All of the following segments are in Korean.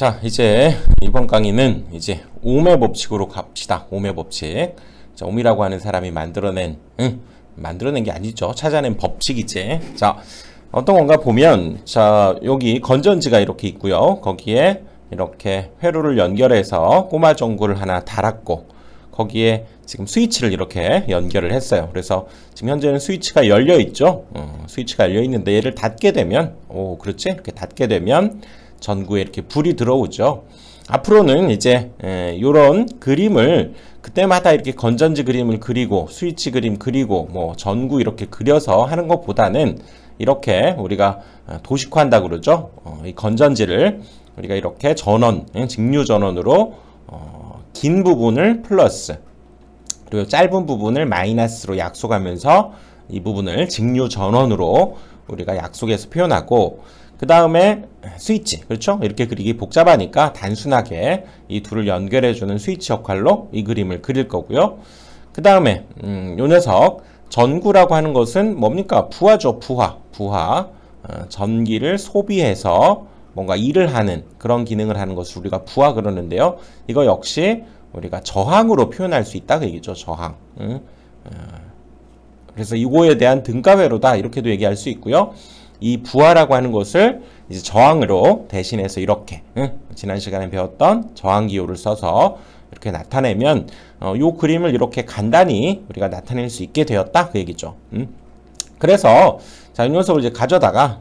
자, 이제 이번 강의는 이제 옴의 법칙으로 갑시다. 옴의 법칙. 자, 옴이라고 하는 사람이 만들어낸 게 아니죠. 찾아낸 법칙이지. 자, 어떤 건가 보면, 자, 여기 건전지가 이렇게 있고요. 거기에 이렇게 회로를 연결해서 꼬마 전구를 하나 달았고, 거기에 지금 스위치를 이렇게 연결을 했어요. 그래서 지금 현재는 스위치가 열려 있죠. 스위치가 열려 있는데 얘를 닫게 되면, 그렇지? 이렇게 닫게 되면 전구에 이렇게 불이 들어오죠. 앞으로는 이제 요런 그림을 그때마다 이렇게 건전지 그림을 그리고 스위치 그림 그리고 뭐 전구 이렇게 그려서 하는 것보다는 이렇게 우리가 도식화한다고 그러죠. 이 건전지를 우리가 이렇게 전원, 직류 전원으로 긴 부분을 플러스 그리고 짧은 부분을 마이너스로 약속하면서 이 부분을 직류 전원으로 우리가 약속해서 표현하고, 그 다음에 스위치, 그렇죠? 이렇게 그리기 복잡하니까 단순하게 이 둘을 연결해주는 스위치 역할로 이 그림을 그릴 거고요. 그 다음에 요 녀석 전구라고 하는 것은 뭡니까? 부하죠. 부하. 전기를 소비해서 뭔가 일을 하는 그런 기능을 하는 것을 우리가 부하 그러는데요. 이거 역시 우리가 저항으로 표현할 수 있다 그 얘기죠. 저항. 그래서 이거에 대한 등가회로다 이렇게도 얘기할 수 있고요. 이 부하라고 하는 것을 이제 저항으로 대신해서 이렇게 지난 시간에 배웠던 저항 기호를 써서 이렇게 나타내면 요 그림을 이렇게 간단히 우리가 나타낼 수 있게 되었다 그 얘기죠. 그래서 자, 이 녀석을 이제 가져다가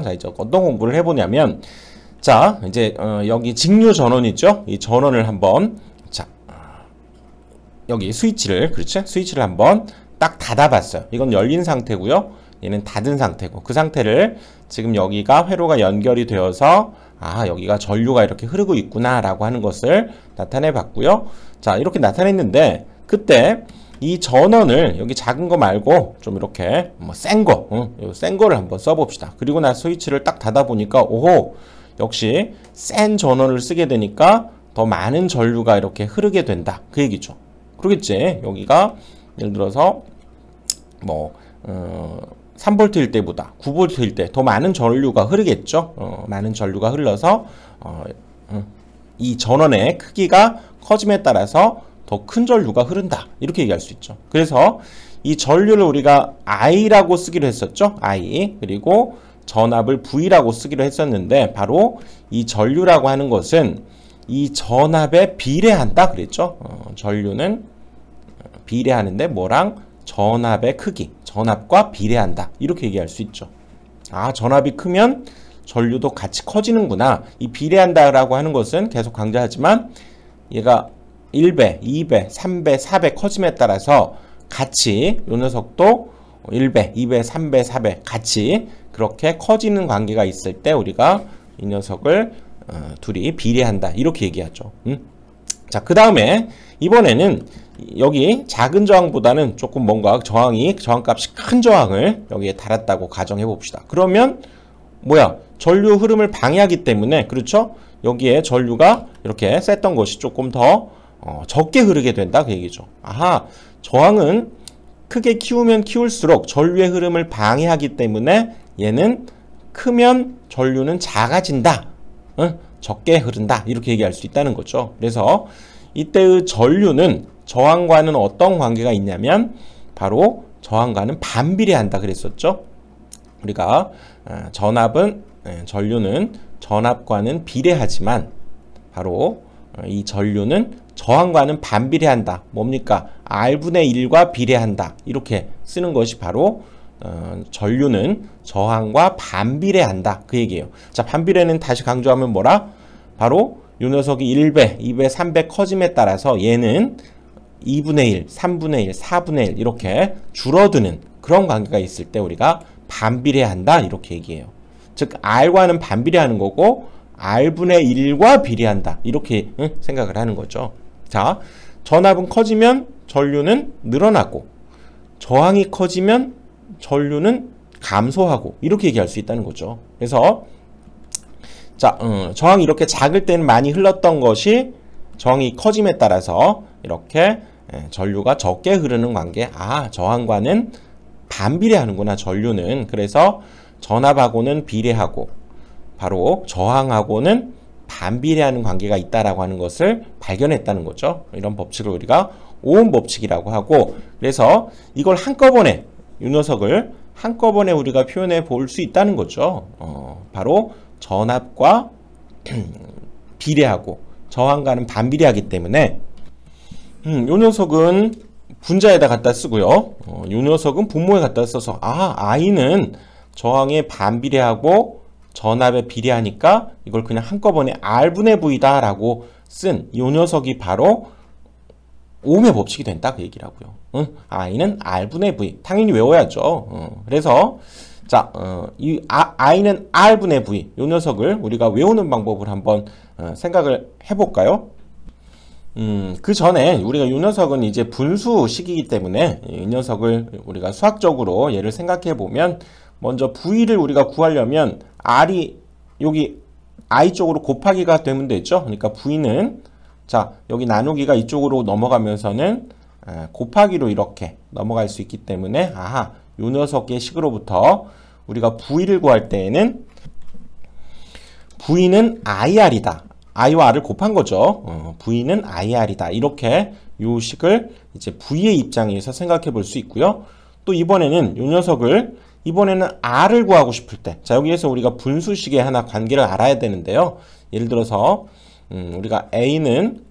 자, 이제 어떤 공부를 해보냐면, 자, 이제 여기 직류 전원 있죠? 이 전원을 한번, 자, 여기 스위치를, 그렇죠? 스위치를 한번 딱 닫아봤어요. 이건 열린 상태고요. 얘는 닫은 상태고, 그 상태를 지금 여기가 회로가 연결이 되어서 여기가 전류가 이렇게 흐르고 있구나 라고 하는 것을 나타내 봤고요. 자, 이렇게 나타냈는데 그때 이 전원을 여기 작은 거 말고 좀 이렇게 센 거를 한번 써봅시다. 그리고 나서 스위치를 딱 닫아 보니까 오호, 역시 센 전원을 쓰게 되니까 더 많은 전류가 이렇게 흐르게 된다 그 얘기죠. 그러겠지. 여기가 예를 들어서 뭐 3V일 때보다 9V일 때 더 많은 전류가 흐르겠죠. 많은 전류가 흘러서 이 전원의 크기가 커짐에 따라서 더 큰 전류가 흐른다 이렇게 얘기할 수 있죠. 그래서 이 전류를 우리가 I라고 쓰기로 했었죠. I. 그리고 전압을 V라고 쓰기로 했었는데, 바로 이 전류라고 하는 것은 이 전압에 비례한다 그랬죠. 전류는 비례하는데 뭐랑? 전압의 크기, 전압과 비례한다 이렇게 얘기할 수 있죠. 전압이 크면 전류도 같이 커지는구나. 이 비례한다라고 하는 것은 계속 강조하지만 얘가 1배, 2배, 3배, 4배 커짐에 따라서 같이 요 녀석도 1배, 2배, 3배, 4배 같이 그렇게 커지는 관계가 있을 때 우리가 이 녀석을 둘이 비례한다 이렇게 얘기하죠. 자, 그 다음에 이번에는 여기 작은 저항보다는 조금 뭔가 저항값이 큰 저항을 여기에 달았다고 가정해 봅시다. 그러면 뭐야? 전류 흐름을 방해하기 때문에, 그렇죠? 여기에 전류가 이렇게 셌던 것이 조금 더 적게 흐르게 된다 그 얘기죠. 저항은 크게 키우면 키울수록 전류의 흐름을 방해하기 때문에 얘는 크면 전류는 작아진다. 적게 흐른다 이렇게 얘기할 수 있다는 거죠. 그래서 이때의 전류는 저항과는 어떤 관계가 있냐면 바로 저항과는 반비례한다 그랬었죠. 우리가 전류는 전압과는 비례하지만 바로 이 전류는 저항과는 반비례한다. 뭡니까? R분의 1과 비례한다. 이렇게 쓰는 것이 바로 전류는 저항과 반비례한다 그 얘기예요. 자, 반비례는 다시 강조하면 뭐라? 바로 이 녀석이 1배, 2배, 3배 커짐에 따라서 얘는 2분의 1, 3분의 1, 4분의 1 이렇게 줄어드는 그런 관계가 있을 때 우리가 반비례한다 이렇게 얘기해요. 즉 R과는 반비례하는 거고 R분의 1과 비례한다 이렇게 생각을 하는 거죠. 자, 전압은 커지면 전류는 늘어나고 저항이 커지면 전류는 감소하고 이렇게 얘기할 수 있다는 거죠. 그래서 자, 저항이 이렇게 작을 때는 많이 흘렀던 것이 저항이 커짐에 따라서 이렇게 전류가 적게 흐르는 관계. 저항과는 반비례하는구나 전류는. 그래서 전압하고는 비례하고 바로 저항하고는 반비례하는 관계가 있다라고 하는 것을 발견했다는 거죠. 이런 법칙을 우리가 오음 법칙이라고 하고, 그래서 이걸 한꺼번에, 이 녀석을 한꺼번에 우리가 표현해 볼 수 있다는 거죠. 바로 전압과 비례하고 저항과는 반비례하기 때문에 이 녀석은 분자에다 갖다 쓰고요. 이 녀석은 분모에 갖다 써서 I는 저항에 반비례하고 전압에 비례하니까 이걸 그냥 한꺼번에 R분의 V다 라고 쓴 이 녀석이 바로 오음의 법칙이 된다 그 얘기라고요. I는 R분의 V. 당연히 외워야죠. 그래서 자, 이 I는 R분의 V. 이 녀석을 우리가 외우는 방법을 한번 생각을 해볼까요? 그 전에 우리가 이 녀석은 이제 분수식이기 때문에 이 녀석을 우리가 수학적으로 얘를 생각해 보면 먼저 V를 우리가 구하려면 R이 여기 I 쪽으로 곱하기가 되면 되죠. 그러니까 V는 자, 여기 나누기가 이쪽으로 넘어가면서는 곱하기로 이렇게 넘어갈 수 있기 때문에 요 녀석의 식으로부터 우리가 V를 구할 때에는 V는 IR이다. I와 R을 곱한 거죠. V는 IR이다. 이렇게 요 식을 이제 V의 입장에서 생각해 볼 수 있고요. 또 이번에는 요 녀석을 이번에는 R을 구하고 싶을 때, 자, 여기에서 우리가 분수식의 하나 관계를 알아야 되는데요. 예를 들어서 우리가 A는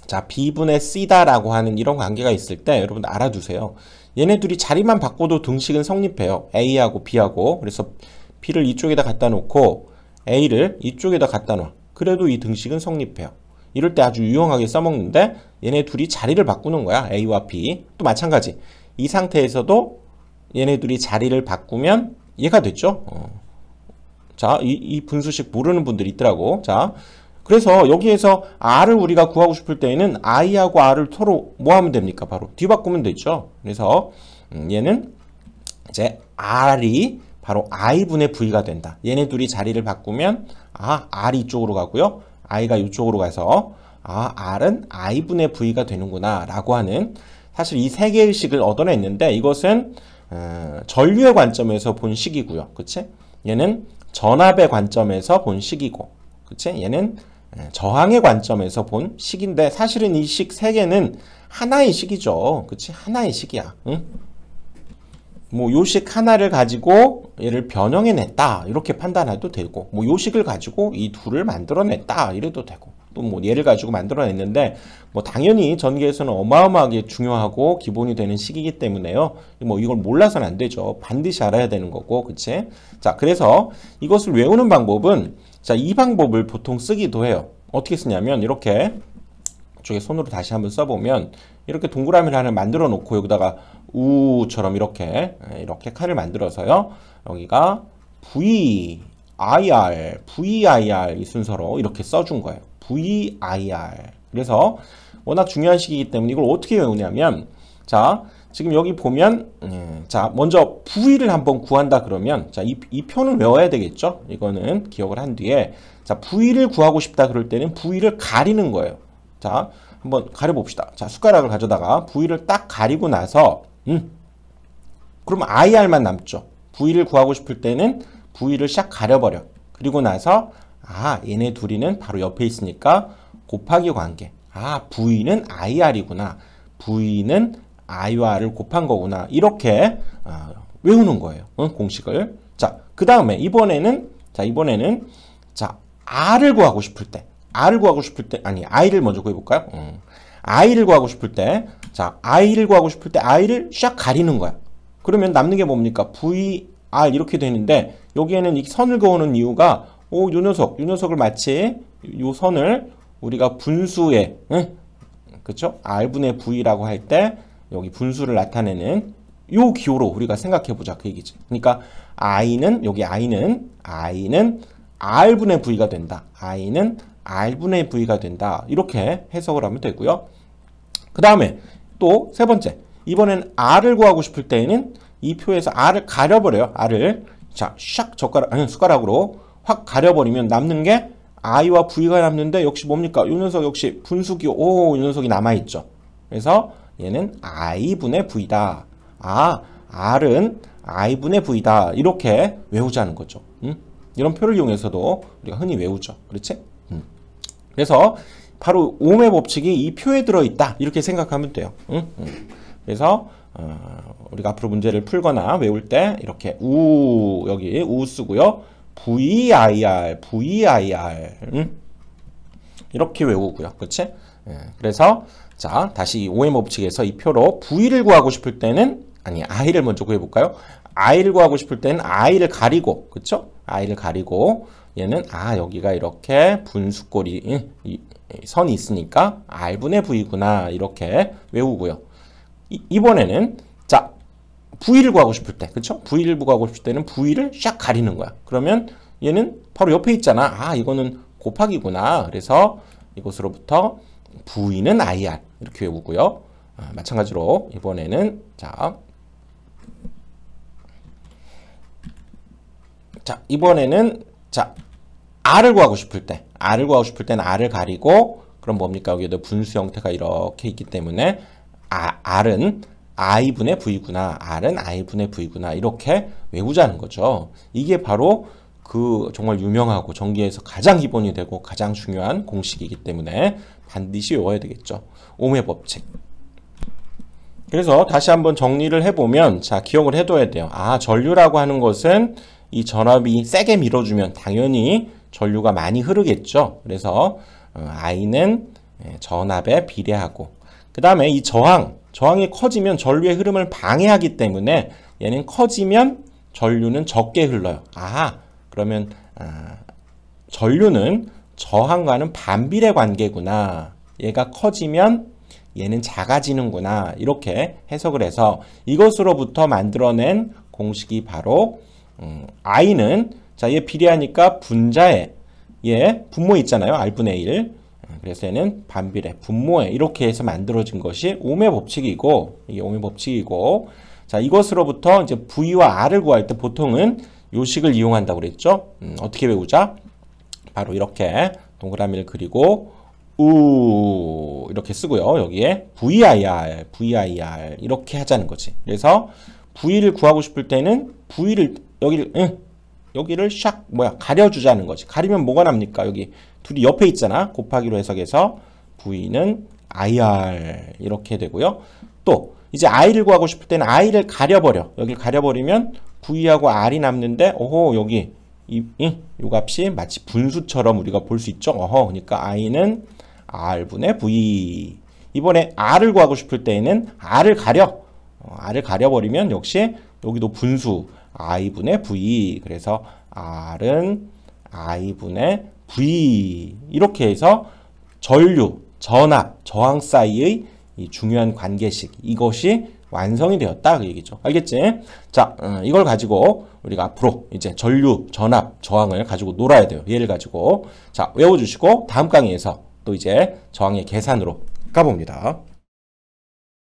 자 B분의 C다라고 하는 이런 관계가 있을 때 여러분 알아두세요. 얘네 둘이 자리만 바꿔도 등식은 성립해요. A하고 B하고. 그래서 B를 이쪽에다 갖다 놓고 A를 이쪽에다 갖다 놔. 그래도 이 등식은 성립해요. 이럴 때 아주 유용하게 써먹는데 얘네 둘이 자리를 바꾸는 거야. A와 B. 또 마찬가지. 이 상태에서도 얘네 둘이 자리를 바꾸면 얘가 됐죠. 자, 이 분수식 모르는 분들이 있더라고. 자, 그래서 여기에서 R을 우리가 구하고 싶을 때에는 I하고 R을 서로 뭐 하면 됩니까? 바로 뒤바꾸면 되죠. 그래서 얘는 이제 R이 바로 I분의 V가 된다. 얘네 둘이 자리를 바꾸면 R이 이쪽으로 가고요. I가 이쪽으로 가서 R은 I분의 V가 되는구나 라고 하는 사실 이 세 개의 식을 얻어냈는데 이것은 전류의 관점에서 본 식이고요. 그치? 얘는 전압의 관점에서 본 식이고, 그치? 얘는 저항의 관점에서 본 식인데 사실은 이 식 세 개는 하나의 식이죠. 그치? 하나의 식이야. 응? 뭐 요 식 하나를 가지고 얘를 변형해냈다 이렇게 판단해도 되고, 뭐 요 식을 가지고 이 둘을 만들어냈다 이래도 되고, 또 뭐 얘를 가지고 만들어냈는데 뭐 당연히 전기에서는 어마어마하게 중요하고 기본이 되는 식이기 때문에요. 뭐 이걸 몰라서는 안 되죠. 반드시 알아야 되는 거고, 그치? 자, 그래서 이것을 외우는 방법은 자, 이 방법을 보통 쓰기도 해요. 어떻게 쓰냐면 이렇게 이쪽에 손으로 다시 한번 써보면 이렇게 동그라미를 하나 만들어 놓고 여기다가 우처럼 이렇게 칸을 만들어서요. 여기가 VIR 이 순서로 이렇게 써준 거예요. VIR. 그래서 워낙 중요한 식이기 때문에 이걸 어떻게 외우냐면 자, 지금 여기 보면 자, 먼저 V를 한번 구한다 그러면 자, 이 표는 외워야 되겠죠? 이거는 기억을 한 뒤에 자, V를 구하고 싶다 그럴 때는 V를 가리는 거예요. 자, 한번 가려봅시다. 자, 숟가락을 가져다가 V를 딱 가리고 나서 그러면 IR만 남죠. V를 구하고 싶을 때는 V를 샥 가려버려. 그리고 나서 얘네 둘이는 바로 옆에 있으니까 곱하기 관계. V는 IR이구나. V는 I와 R을 곱한 거구나. 이렇게 외우는 거예요. 공식을. 자, 그 다음에 이번에는 자, R을 구하고 싶을 때 I를 먼저 구해볼까요? I를 구하고 싶을 때 자, I를 구하고 싶을 때 I를 샥 가리는 거야. 그러면 남는 게 뭡니까? VR 이렇게 되는데 여기에는 이 선을 그어놓은 이유가 요 녀석을 마치 요 선을 우리가 분수에 그쵸? R분의 V라고 할 때 여기 분수를 나타내는 요 기호로 우리가 생각해 보자 그 얘기지. 그러니까 I는 R분의 V가 된다. I는 R분의 V가 된다. 이렇게 해석을 하면 되고요. 그 다음에 또 세 번째. 이번엔 R을 구하고 싶을 때에는 이 표에서 R을 가려버려요. R을 자, 샥 숟가락으로 확 가려버리면 남는 게 I와 V가 남는데 역시 뭡니까? 이 녀석 역시 분수기호 이 녀석이 남아있죠. 그래서 얘는 I분의 V다. R은 I분의 V다. 이렇게 외우자는 거죠. 이런 표를 이용해서도 우리가 흔히 외우죠. 그렇지? 그래서 바로 오음의 법칙이 이 표에 들어있다 이렇게 생각하면 돼요. 그래서 우리가 앞으로 문제를 풀거나 외울 때 이렇게 여기 우 쓰고요. VIR 이렇게 외우고요. 그렇지? 그래서 자 다시 이 오음의 법칙에서 이 표로 V를 구하고 싶을 때는 I를 먼저 구해볼까요? I를 구하고 싶을 때는 I를 가리고 그렇죠? I를 가리고 얘는 여기가 이렇게 분수꼴이 선이 있으니까 R분의 V구나 이렇게 외우고요. 이번에는 자 V를 구하고 싶을 때 그쵸? V를 구하고 싶을 때는 V를 샥 가리는 거야. 그러면 얘는 바로 옆에 있잖아. 이거는 곱하기구나. 그래서 이것으로부터 V는 IR 이렇게 외우고요. 마찬가지로 이번에는 이번에는 R을 구하고 싶을 때는 R을 가리고 그럼 뭡니까? 여기에도 분수 형태가 이렇게 있기 때문에 R은 I분의 V구나. R은 I분의 V구나. 이렇게 외우자는 거죠. 이게 바로 그 정말 유명하고 전기에서 가장 기본이 되고 가장 중요한 공식이기 때문에 반드시 외워야 되겠죠. 오음의 법칙. 그래서 다시 한번 정리를 해보면 기억을 해둬야 돼요. 전류라고 하는 것은 이 전압이 세게 밀어주면 당연히 전류가 많이 흐르겠죠. 그래서 I는 전압에 비례하고 그 다음에 이 저항이 커지면 전류의 흐름을 방해하기 때문에 얘는 커지면 전류는 적게 흘러요. 그러면 전류는 저항과는 반비례 관계구나. 얘가 커지면 얘는 작아지는구나. 이렇게 해석을 해서 이것으로부터 만들어낸 공식이 바로 I는 얘 비례하니까 분자에 얘 분모 있잖아요. R분의 1. 그래서 얘는 반비례, 분모에 이렇게 해서 만들어진 것이 오음의 법칙이고 이게 오음의 법칙이고 이것으로부터 이제 V와 R을 구할 때 보통은 요식을 이용한다고 그랬죠. 어떻게 외우자? 바로 이렇게 동그라미를 그리고 이렇게 쓰고요. 여기에 VIR 이렇게 하자는 거지. 그래서 V를 구하고 싶을 때는 V를 여기를 샥 가려주자는 거지. 가리면 뭐가 납니까? 여기 둘이 옆에 있잖아. 곱하기로 해석해서 V는 IR 이렇게 되고요. 또 이제 I를 구하고 싶을 때는 I를 가려버려. 여기를 가려버리면 V하고 R이 남는데 여기 이 값이 마치 분수처럼 우리가 볼 수 있죠. 그러니까 I는 R분의 V. 이번에 R을 구하고 싶을 때에는 R을 가려버리면 역시 여기도 분수 I분의 V. 그래서 R은 I분의 V. 이렇게 해서 전류, 전압, 저항 사이의 이 중요한 관계식 이것이 완성이 되었다 그 얘기죠. 알겠지? 이걸 가지고 우리가 앞으로 이제 전류, 전압, 저항을 가지고 놀아야 돼요. 얘를 가지고 외워주시고 다음 강의에서 또 이제 저항의 계산으로 가봅니다.